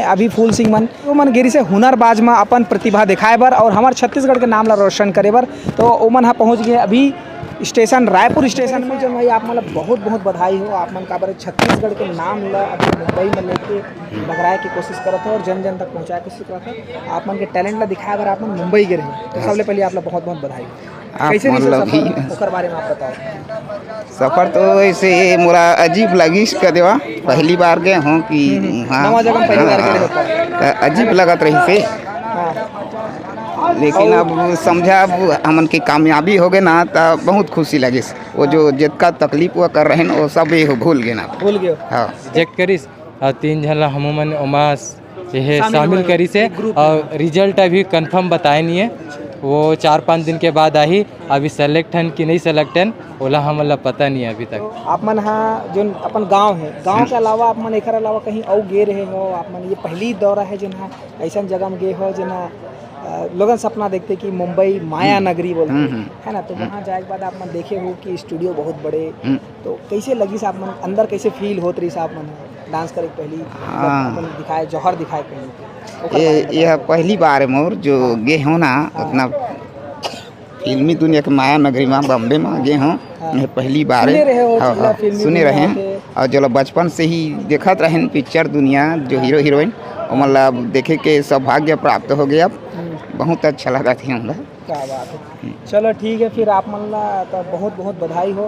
अभी फूल सिंह मन ओमन गिरी से हुनरबाज में अपन प्रतिभा दिखाए बर और हमारे छत्तीसगढ़ के नाम ला रोशन करे बर तो ओमन हा पहुँच गए अभी स्टेशन रायपुर स्टेशन में। जो भाई आप मतलब बहुत बहुत बधाई हो आप मन का बारे छत्तीसगढ़ के नाम ला अभी मुंबई में लेके बगराए की कोशिश करत हो और जन जन तक पहुँचाए की कोशिश करत हो। आप मन के टैलेंट ला दिखाए बर आप मन मुंबई गए रहे तो सबले पहले आप ला बहुत बहुत बधाई। कैसे सफर बारे में आप बताओ। सफ़र तो ऐसे मोरा अजीब लगिस कर देवा पहली बार गए हूँ कि नवा जगह पहली बार गए होता अजीब लगत रही से लेकिन अब समझा अब हमन की कामयाबी हो गए ना तो बहुत खुशी लगी। वो जो जितना तकलीफ वो कर रहे हैं वो सब ये भूल गए ना भूल गए। हाँ चेक करिस और 3 झन हम मन ओमास ये शामिल करी से और रिजल्ट अभी कंफर्म बताए नहीं है। वो 4-5 दिन के बाद आई। अभी सेलेक्ट हन कि नहीं सेलेक्ट हन ओला हमला पता नहीं है अभी तक। आप मन हाँ जो अपन गांव है गांव के अलावा आप मन एक अलावा कहीं और गे रहे हो आप मन ये पहली दौरा है जो ना ऐसा जगह में गे हो जो ना लोगन सपना देखते कि मुंबई माया नगरी बोलते है ना। तो वहाँ जाए के बाद आप मन देखे हो कि स्टूडियो बहुत बड़े तो कैसे लगी से आप मन अंदर कैसे फील होत रही आप मन डांस करे पहली अपन दिखाए जौहर दिखाए पहली यह पहली बार है मोर जो गे हो ना उतना फिल्मी दुनिया के माया नगरी में बॉम्बे में गे हूँ। यह पहली बार है सुने रहे हैं और जो बचपन से ही देखत रहे पिक्चर दुनिया जो हीरो हीरोइन मतलब देखे के सौभाग्य प्राप्त हो गया। बहुत अच्छा लगा थी हमरा। क्या बात है। चलो ठीक है फिर आप मन ला तो बहुत बहुत बधाई हो।